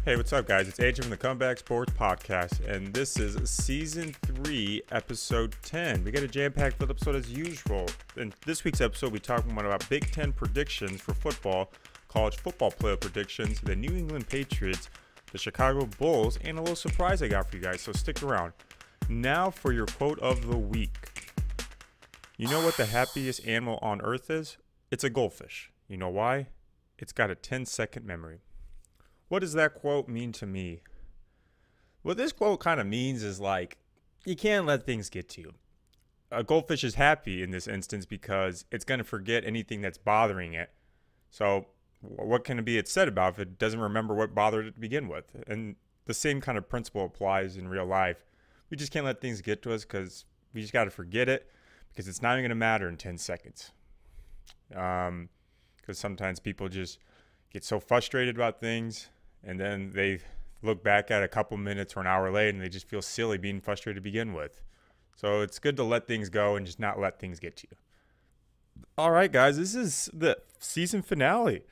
Hey, what's up, guys? It's AJ from the Comeback Sports Podcast, and this is Season 3, Episode 10. We got a jam-packed filled episode as usual. In this week's episode, we talk about Big 10 predictions for football, college football playoff predictions, the New England Patriots, the Chicago Bulls, and a little surprise I got for you guys, so stick around. Now for your quote of the week. You know what the happiest animal on earth is? It's a goldfish. You know why? It's got a 10-second memory. What does that quote mean to me? What this quote kind of means is like, you can't let things get to you. A goldfish is happy in this instance because it's going to forget anything that's bothering it. So what can it be said about if it doesn't remember what bothered it to begin with? And the same kind of principle applies in real life. We just can't let things get to us because we just got to forget it because it's not even going to matter in 10 seconds. Because sometimes people just get so frustrated about things, and then they look back at a couple minutes or an hour late and they just feel silly being frustrated to begin with. So it's good to let things go and just not let things get to you. All right, guys, this is the season finale.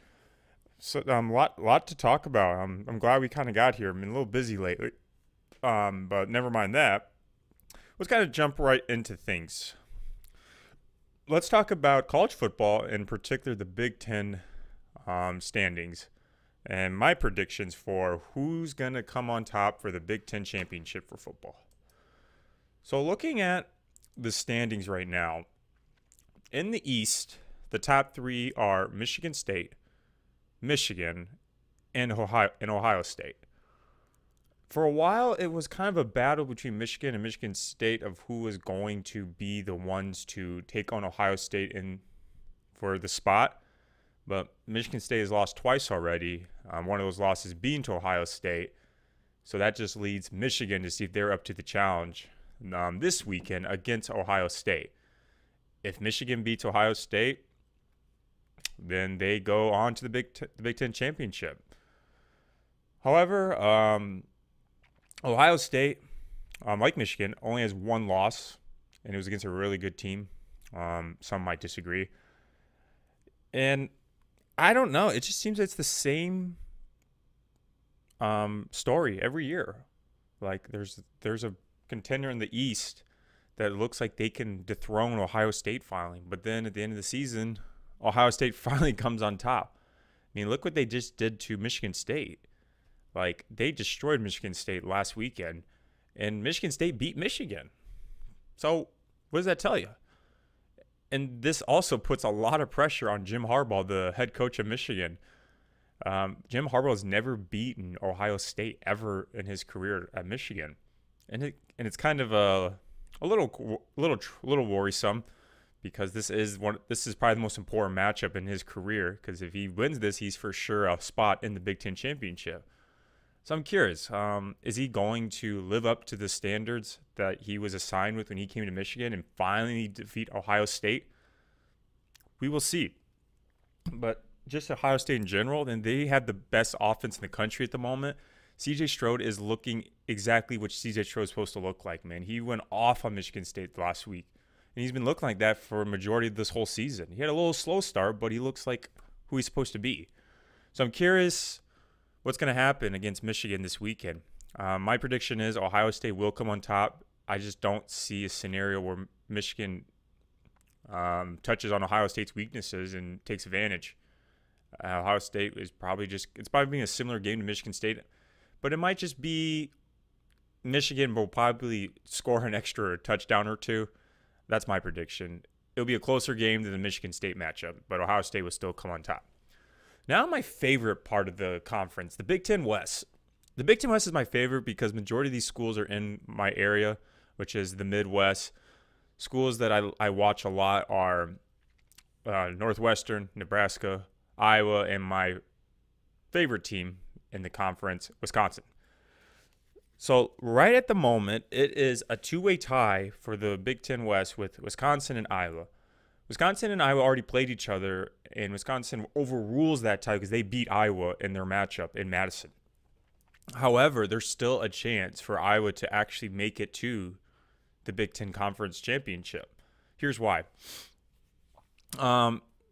So lot to talk about. I'm glad we kind of got here. I've been a little busy lately, but never mind that. Let's kind of jump right into things. Let's talk about college football, in particular the Big 10 standings. And my predictions for who's going to come on top for the Big Ten championship for football. So looking at the standings right now, in the East, the top three are Michigan State, Michigan, and Ohio State. For a while, it was kind of a battle between Michigan and Michigan State of who was going to be the ones to take on Ohio State for the spot. But Michigan State has lost twice already. One of those losses being to Ohio State. So that just leads Michigan to see if they're up to the challenge this weekend against Ohio State. If Michigan beats Ohio State, then they go on to the Big Ten championship. However, Ohio State, like Michigan, only has one loss, and it was against a really good team. Some might disagree. And I don't know. It just seems it's the same story every year. Like there's a contender in the East that looks like they can dethrone Ohio State finally. But then at the end of the season, Ohio State finally comes on top. I mean, look what they just did to Michigan State. Like they destroyed Michigan State last weekend, and Michigan State beat Michigan. So what does that tell you? And this also puts a lot of pressure on Jim Harbaugh, the head coach of Michigan. Jim Harbaugh has never beaten Ohio State ever in his career at Michigan, and it's kind of a little worrisome because this is probably the most important matchup in his career. Because if he wins this, he's for sure a spot in the Big Ten championship. So I'm curious, is he going to live up to the standards that he was assigned with when he came to Michigan and finally defeat Ohio State? We will see. But just Ohio State in general, then they have the best offense in the country at the moment. C.J. Stroud is looking exactly what C.J. Stroud is supposed to look like, man. He went off on Michigan State last week, and he's been looking like that for a majority of this whole season. He had a little slow start, but he looks like who he's supposed to be. So I'm curious what's going to happen against Michigan this weekend. My prediction is Ohio State will come on top. I just don't see a scenario where Michigan touches on Ohio State's weaknesses and takes advantage. Ohio State is probably being a similar game to Michigan State, but it might just be Michigan will probably score an extra touchdown or two. That's my prediction. It'll be a closer game than the Michigan State matchup, but Ohio State will still come on top. Now my favorite part of the conference, the Big Ten West. The Big Ten West is my favorite because majority of these schools are in my area, which is the Midwest. Schools that I watch a lot are Northwestern, Nebraska, Iowa, and my favorite team in the conference, Wisconsin. So right at the moment, it is a two-way tie for the Big Ten West with Wisconsin and Iowa. Wisconsin and Iowa already played each other, and Wisconsin overrules that tie because they beat Iowa in their matchup in Madison. However, there's still a chance for Iowa to actually make it to the Big Ten Conference Championship. Here's why.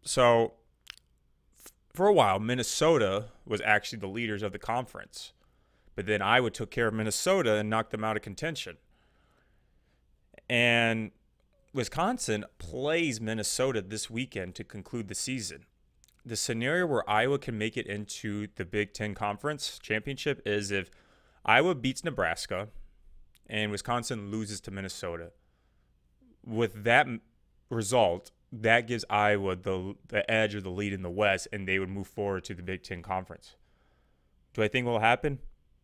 So for a while, Minnesota was actually the leaders of the conference. But then Iowa took care of Minnesota and knocked them out of contention. And Wisconsin plays Minnesota this weekend to conclude the season. The scenario where Iowa can make it into the Big Ten Conference Championship is if Iowa beats Nebraska and Wisconsin loses to Minnesota. With that result, that gives Iowa the edge or the lead in the West, and they would move forward to the Big Ten Conference. Do I think it will happen?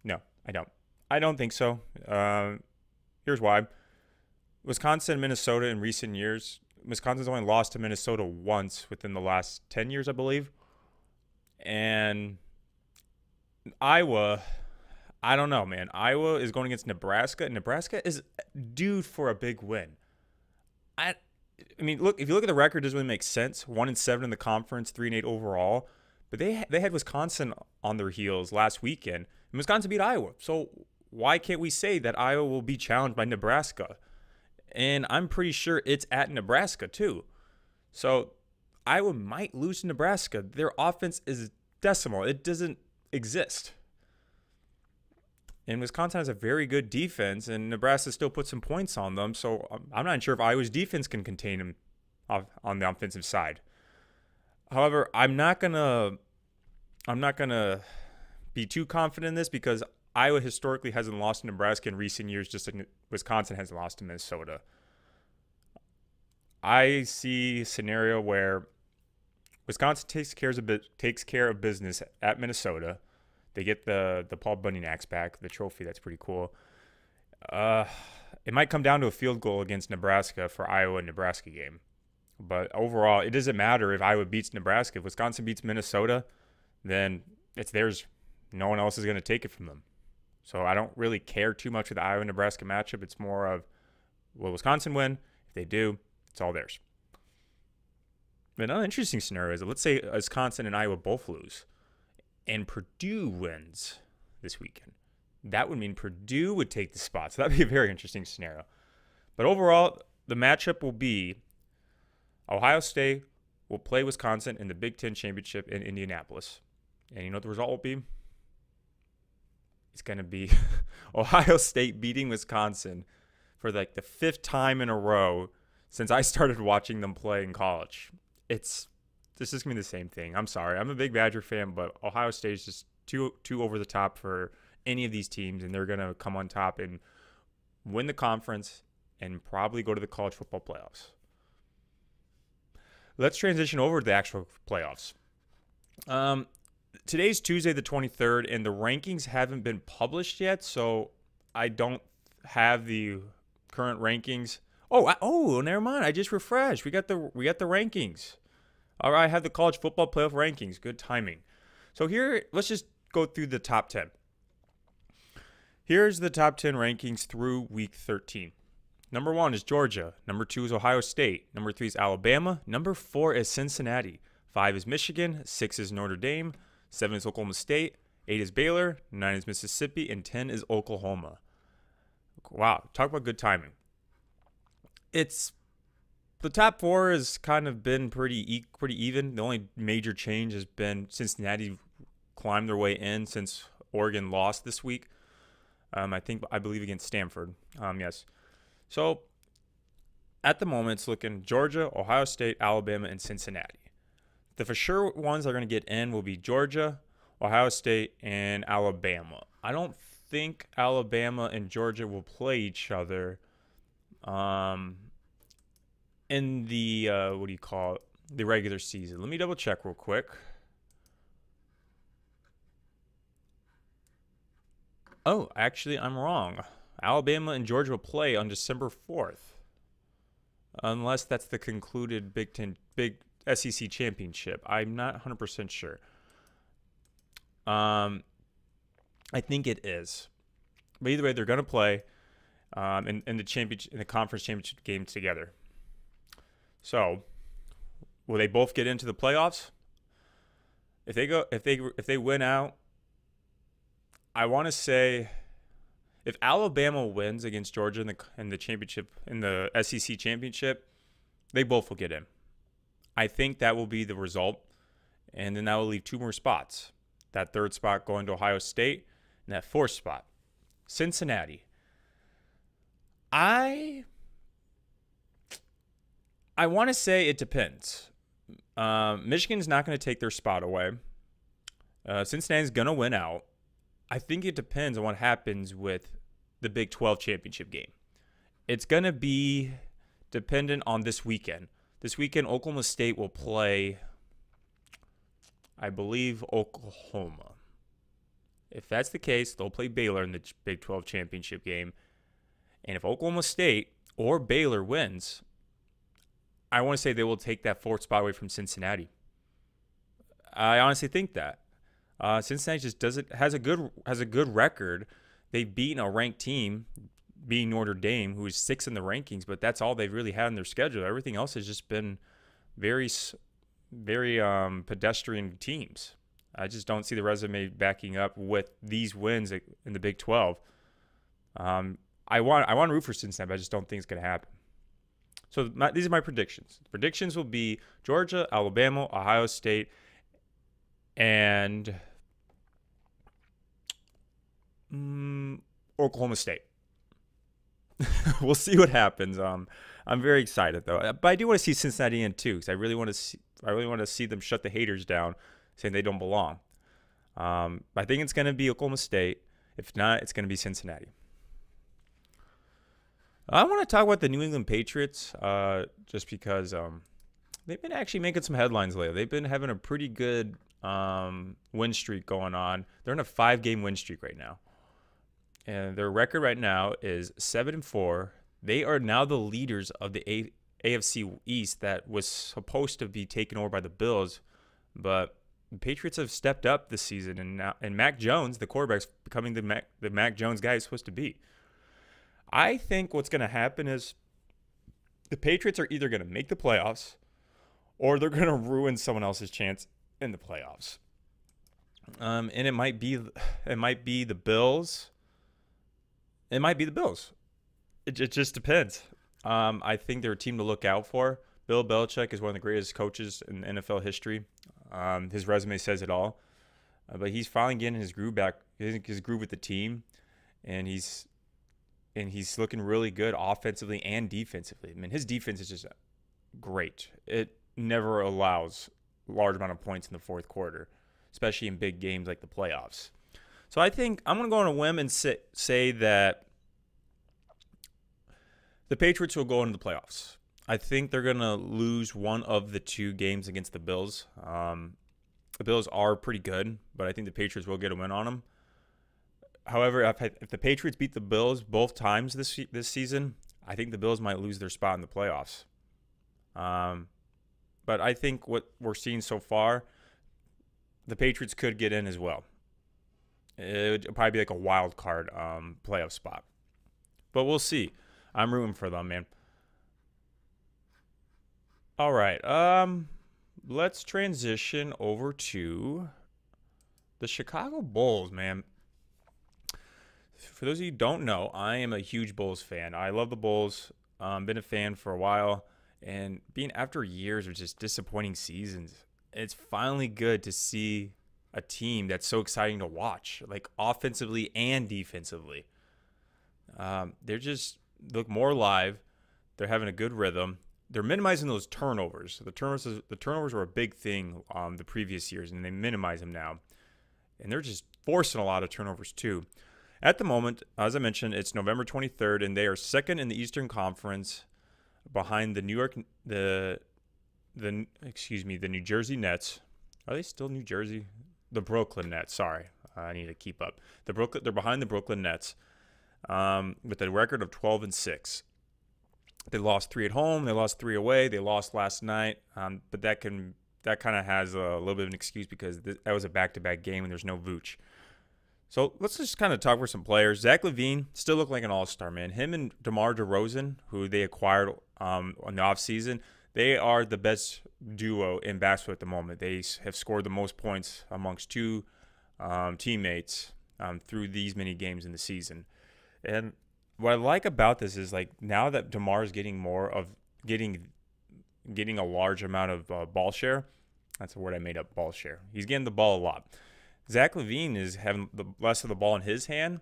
No, I don't. I don't think so. Here's why. Wisconsin and Minnesota in recent years, Wisconsin's only lost to Minnesota once within the last 10 years, I believe. And Iowa, I don't know, man. Iowa is going against Nebraska, and Nebraska is due for a big win. I mean, look, if you look at the record, it doesn't really make sense. 1-7 in the conference, 3-8 overall. But they had Wisconsin on their heels last weekend, and Wisconsin beat Iowa. So why can't we say that Iowa will be challenged by Nebraska? And I'm pretty sure it's at Nebraska too. So Iowa might lose to Nebraska. Their offense is decimal. It doesn't exist. And Wisconsin has a very good defense, and Nebraska still put some points on them. So I'm not sure if Iowa's defense can contain them on the offensive side. However, I'm not gonna be too confident in this because Iowa historically hasn't lost to Nebraska in recent years, just like Wisconsin hasn't lost to Minnesota. I see a scenario where Wisconsin takes care of business at Minnesota. They get the Paul Bunyan axe back, the trophy. That's pretty cool. It might come down to a field goal against Nebraska for Iowa-Nebraska game. But overall, it doesn't matter if Iowa beats Nebraska. If Wisconsin beats Minnesota, then it's theirs. No one else is going to take it from them. So I don't really care too much with the Iowa-Nebraska matchup. It's more of, will Wisconsin win? If they do, it's all theirs. But another interesting scenario is, let's say Wisconsin and Iowa both lose, and Purdue wins this weekend. That would mean Purdue would take the spot. So that would be a very interesting scenario. But overall, the matchup will be Ohio State will play Wisconsin in the Big Ten Championship in Indianapolis. And you know what the result will be? It's going to be Ohio State beating Wisconsin for like the 5th time in a row since I started watching them play in college. This is going to be the same thing. I'm sorry. I'm a big Badger fan, but Ohio State is just too over the top for any of these teams, and they're going to come on top and win the conference and probably go to the college football playoffs. Let's transition over to the actual playoffs. Today's Tuesday the 23rd, and the rankings haven't been published yet, so I don't have the current rankings. Oh, never mind. I just refreshed. We got the rankings. All right, I have the college football playoff rankings. Good timing. So here, let's just go through the top 10. Here's the top 10 rankings through week 13. Number 1 is Georgia. Number 2 is Ohio State. Number 3 is Alabama. Number 4 is Cincinnati. 5 is Michigan. 6 is Notre Dame. 7 is Oklahoma State. 8 is Baylor. 9 is Mississippi. And 10 is Oklahoma. Wow, talk about good timing. The top 4 has kind of been pretty even. The only major change has been Cincinnati climbed their way in since Oregon lost this week. I believe against Stanford. Yes. So at the moment, it's looking Georgia, Ohio State, Alabama, and Cincinnati. The for sure ones that are going to get in will be Georgia, Ohio State, and Alabama. I don't think Alabama and Georgia will play each other in the, the regular season. Let me double check real quick. Oh, actually, I'm wrong. Alabama and Georgia will play on December 4th. Unless that's the concluded Big SEC championship. I'm not 100% sure. I think it is. But either way, they're going to play in the conference championship game together. So, will they both get into the playoffs? If they win out, I want to say if Alabama wins against Georgia in the championship, in the SEC championship, they both will get in. I think that will be the result, and then that will leave 2 more spots. That 3rd spot going to Ohio State, in that 4th spot, Cincinnati. I want to say it depends. Michigan's not going to take their spot away. Cincinnati's going to win out. I think it depends on what happens with the Big 12 championship game. It's going to be dependent on this weekend. This weekend, Oklahoma State will play, I believe, Oklahoma. If that's the case, they'll play Baylor in the Big 12 championship game. And if Oklahoma State or Baylor wins, I want to say they will take that 4th spot away from Cincinnati. I honestly think that. Cincinnati just has a good record. They've beaten a ranked team, being Notre Dame, who is 6th in the rankings, but that's all they've really had in their schedule. Everything else has just been very pedestrian teams. I just don't see the resume backing up with these wins in the Big 12. I want to root for Cincinnati, but I just don't think it's going to happen. So these are my predictions. The predictions will be Georgia, Alabama, Ohio State, and Oklahoma State. We'll see what happens. I'm very excited though, but I do want to see Cincinnati in too, because I really want to see them shut the haters down, saying they don't belong. I think it's going to be Oklahoma State. If not, it's going to be Cincinnati. I want to talk about the New England Patriots, just because they've been actually making some headlines lately. They've been having a pretty good win streak going on. They're in a 5-game win streak right now. And their record right now is 7-4. They are now the leaders of the AFC East that was supposed to be taken over by the Bills. But the Patriots have stepped up this season, and Mac Jones, the quarterback's becoming the Mac Jones guy he's supposed to be. I think what's going to happen is the Patriots are either going to make the playoffs or they're going to ruin someone else's chance in the playoffs. And it might be the Bills. It might be the Bills. It just depends. I think they're a team to look out for. Bill Belichick is one of the greatest coaches in NFL history. His resume says it all. But he's finally getting his groove back, his groove with the team, and he's looking really good offensively and defensively. I mean, his defense is just great. It never allows a large amount of points in the 4th quarter, especially in big games like the playoffs. So I think I'm going to go on a whim and say that the Patriots will go into the playoffs. I think they're going to lose one of the 2 games against the Bills. The Bills are pretty good, but I think the Patriots will get a win on them. However, if the Patriots beat the Bills both times this season, I think the Bills might lose their spot in the playoffs. But I think what we're seeing so far, the Patriots could get in as well. It would probably be like a wild card playoff spot. But we'll see. I'm rooting for them, man. All right. Let's transition over to the Chicago Bulls, man. For those of you who don't know, I am a huge Bulls fan. I love the Bulls. Been a fan for a while. And being after years of just disappointing seasons, it's finally good to see a team that's so exciting to watch, like offensively and defensively. They're just look more live. They're having a good rhythm. They're minimizing those turnovers. The turnovers were a big thing the previous years, and they minimize them now. And they're just forcing a lot of turnovers too. At the moment, as I mentioned, it's November 23rd, and they are 2nd in the Eastern Conference, behind the New Jersey Nets. Are they still New Jersey? The Brooklyn Nets. Sorry, I need to keep up. They're behind the Brooklyn Nets, with a record of 12-6. They lost 3 at home. They lost 3 away. They lost last night, but that kind of has a little bit of an excuse because that was a back-to-back game and there's no Vooch. So let's just kind of talk for some players. Zach LaVine still look like an all-star, man. Him and DeMar DeRozan, who they acquired on the offseason, they are the best duo in basketball at the moment. They have scored the most points amongst 2 teammates through these many games in the season. And what I like about this is, like, now that DeMar is getting a large amount of ball share. That's a word I made up, ball share. He's getting the ball a lot. Zach LaVine is having the less of the ball in his hand.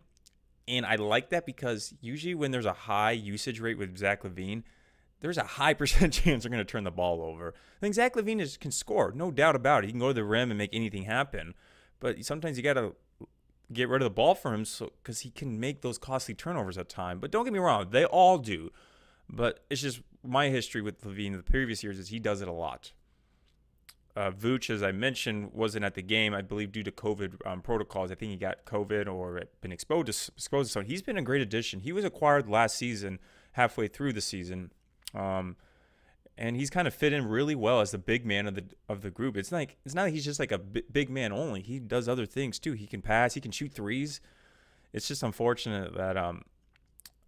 And I like that because usually when there's a high usage rate with Zach LaVine, there's a high percent chance they're going to turn the ball over. I think Zach LaVine can score, no doubt about it. He can go to the rim and make anything happen. But sometimes you got to get rid of the ball for him because he can make those costly turnovers at times. But don't get me wrong, they all do. But it's just my history with LaVine in the previous years is he does it a lot. Vooch, as I mentioned, wasn't at the game, I believe, due to COVID protocols. I think he got COVID or been exposed to something. He's been a great addition. He was acquired last season, halfway through the season, and he's kind of fit in really well as the big man of the group. It's not like he's just like a big man only. He does other things too. He can pass. He can shoot threes. It's just unfortunate that I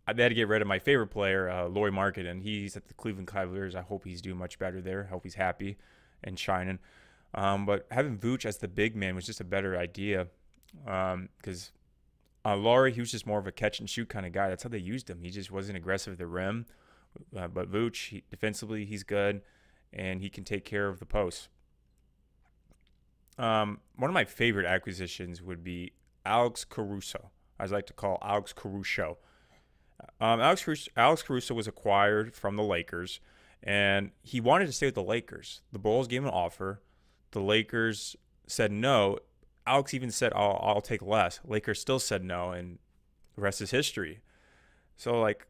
had to get rid of my favorite player, Lauri Markkanen. He's at the Cleveland Cavaliers. I hope he's doing much better there. I hope he's happy and shining. But having Vooch as the big man was just a better idea because Lauri, he was just more of a catch and shoot kind of guy. That's how they used him. He just wasn't aggressive at the rim. But Vooch, defensively, he's good, and he can take care of the post. One of my favorite acquisitions would be Alex Caruso. I like to call Alex Caruso. Alex Caruso was acquired from the Lakers, and he wanted to stay with the Lakers. The Bulls gave him an offer. The Lakers said no. Alex even said, I'll take less. Lakers still said no, and the rest is history. So, like,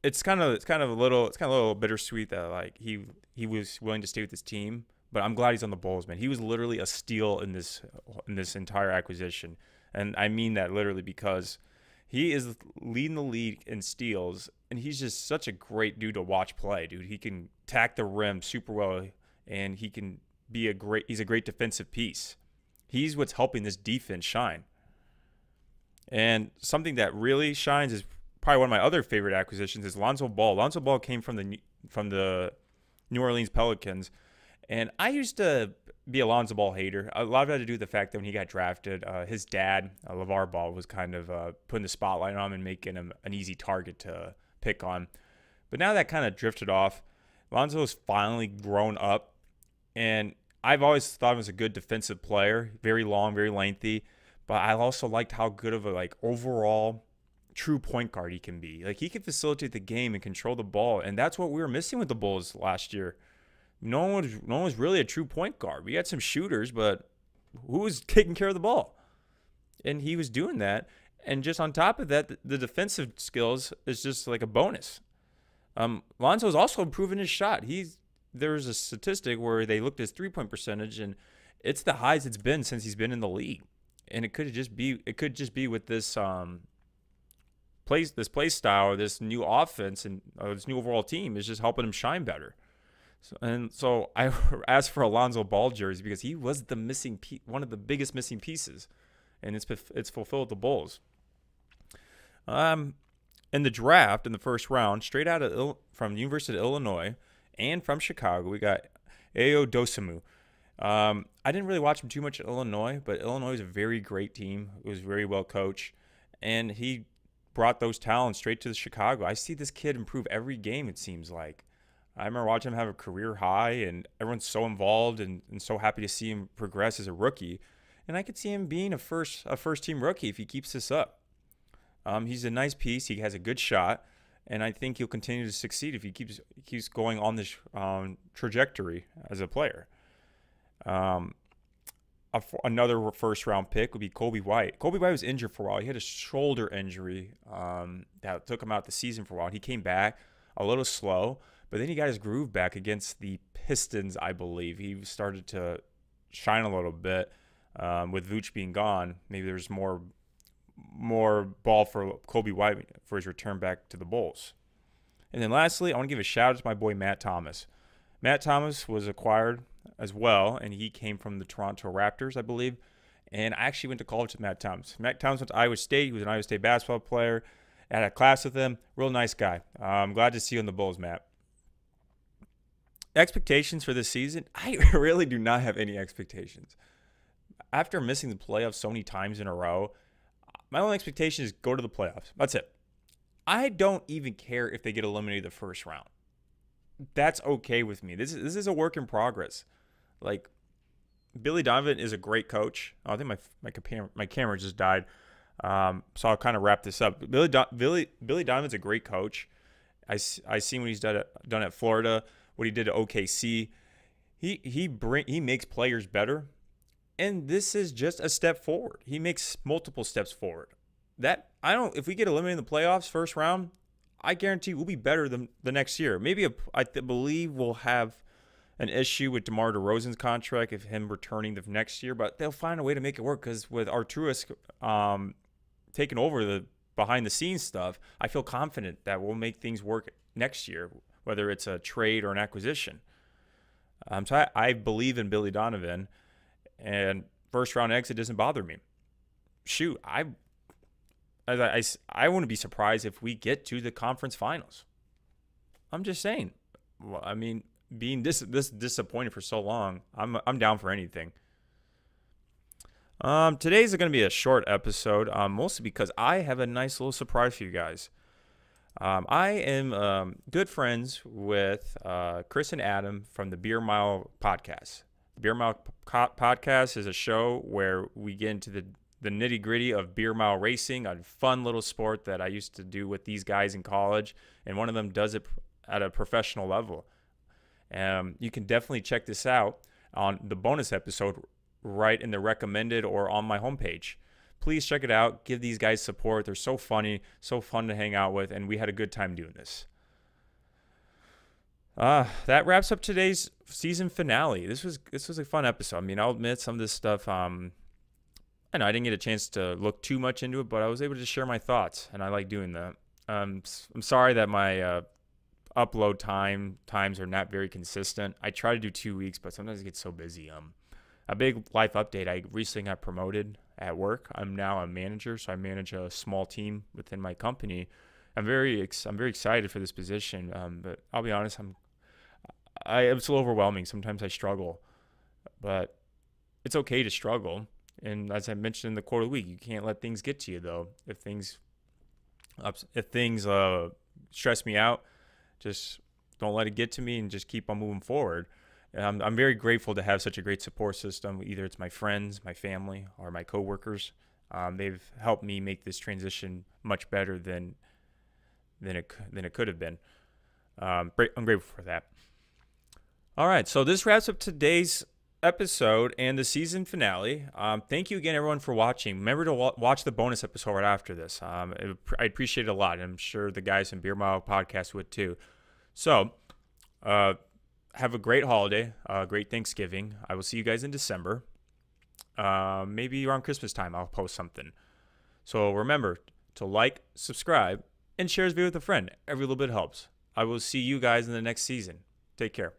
it's kind of a little bittersweet that, like, he was willing to stay with his team, but I'm glad he's on the Bulls, man. He was literally a steal in this entire acquisition, and I mean that literally because he is leading the league in steals, and he's just such a great dude to watch play, dude. He can tack the rim super well, and he's a great defensive piece. He's what's helping this defense shine. And something that really shines is probably one of my other favorite acquisitions is Lonzo Ball. Lonzo Ball came from the New Orleans Pelicans, and I used to be a Lonzo Ball hater. A lot of it had to do with the fact that when he got drafted, his dad, LeVar Ball, was kind of putting the spotlight on him and making him an easy target to pick on. But now that kind of drifted off. Lonzo's finally grown up, and I've always thought him as a good defensive player, very long, very lengthy. But I also liked how good of a overall true point guard he can be. Like, he can facilitate the game and control the ball, and that's what we were missing with the Bulls last year. No one was really a true point guard. We had some shooters, but who was taking care of the ball? And he was doing that. And just on top of that, the defensive skills is just like a bonus. Lonzo's also improving his shot. There was a statistic where they looked at his three-point percentage, and it's the highest it's been since he's been in the league. And it could just be with this play style, this new offense, and this new overall team is just helping him shine better. So I asked for a Lonzo Ball jersey because he was one of the biggest missing pieces, and it's fulfilled the Bulls. In the draft in the first round, straight out from the University of Illinois and from Chicago, we got Ayo Dosunmu. I didn't really watch him too much at Illinois, but Illinois is a very great team. It was very well coached, and he brought those talents straight to Chicago. I see this kid improve every game, it seems like. I remember watching him have a career high, and everyone's so involved and so happy to see him progress as a rookie. And I could see him being a first-team rookie if he keeps this up. He's a nice piece. He has a good shot, and I think he'll continue to succeed if he keeps going on this trajectory as a player. Another first-round pick would be Kobe White. Kobe White was injured for a while. He had a shoulder injury that took him out the season for a while. He came back a little slow, but then he got his groove back against the Pistons, I believe. He started to shine a little bit with Vooch being gone. Maybe there's more ball for Kobe White for his return back to the Bulls. And then lastly, I want to give a shout-out to my boy Matt Thomas. Matt Thomas was acquired as well, and he came from the Toronto Raptors, I believe. And I actually went to college with Matt Thomas. Matt Thomas went to Iowa State. He was an Iowa State basketball player. I had a class with him. Real nice guy. I'm glad to see you on the Bulls, Matt. Expectations for this season? I really do not have any expectations. After missing the playoffs so many times in a row, my only expectation is go to the playoffs. That's it. I don't even care if they get eliminated the first round. That's okay with me. This is a work in progress. Like, Billy Donovan is a great coach. Oh, I think my camera just died. So I'll kind of wrap this up. Billy Donovan's a great coach. I seen what he's done at Florida, what he did at OKC. He makes players better, and this is just a step forward. He makes multiple steps forward. If we get eliminated in the playoffs first round, I guarantee we'll be better than the next year. Maybe I believe we'll have an issue with DeMar DeRozan's contract of him returning the next year, but they'll find a way to make it work because with Arturas taking over the behind-the-scenes stuff, I feel confident that we'll make things work next year, whether it's a trade or an acquisition. So I believe in Billy Donovan, and first-round exit doesn't bother me. Shoot, I wouldn't be surprised if we get to the conference finals. I'm just saying. Well, I mean, being this disappointed for so long, I'm down for anything. Today's going to be a short episode, mostly because I have a nice little surprise for you guys. I am good friends with Chris and Adam from the Beer Mile podcast. The Beer Mile podcast is a show where we get into the nitty-gritty of beer mile racing, a fun little sport that I used to do with these guys in college, and one of them does it at a professional level. You can definitely check this out on the bonus episode right in the recommended or on my homepage. Please check it out. Give these guys support. They're so funny, so fun to hang out with, and we had a good time doing this. That wraps up today's season finale. This was a fun episode. I mean, I'll admit some of this stuff, I know I didn't get a chance to look too much into it, but I was able to share my thoughts, and I like doing that. I'm sorry that my upload times are not very consistent. I try to do 2 weeks, but sometimes I get so busy. A big life update. I recently got promoted at work. I'm now a manager, so I manage a small team within my company. I'm very excited for this position, but I'll be honest, it's a little overwhelming. Sometimes I struggle, but it's okay to struggle. And as I mentioned in the quote of the week, you can't let things get to you, though. If things stress me out, just don't let it get to me and just keep on moving forward. I'm very grateful to have such a great support system. Either it's my friends, my family, or my coworkers. They've helped me make this transition much better than it could have been. I'm grateful for that. All right, so this wraps up today's episode and the season finale. Thank you again, everyone, for watching. Remember to watch the bonus episode right after this. I appreciate it a lot, and I'm sure the guys in Beer Mile Podcast would too. So, have a great holiday, great Thanksgiving. I will see you guys in December. Maybe around Christmas time, I'll post something. So remember to like, subscribe, and share this video with a friend. Every little bit helps. I will see you guys in the next season. Take care.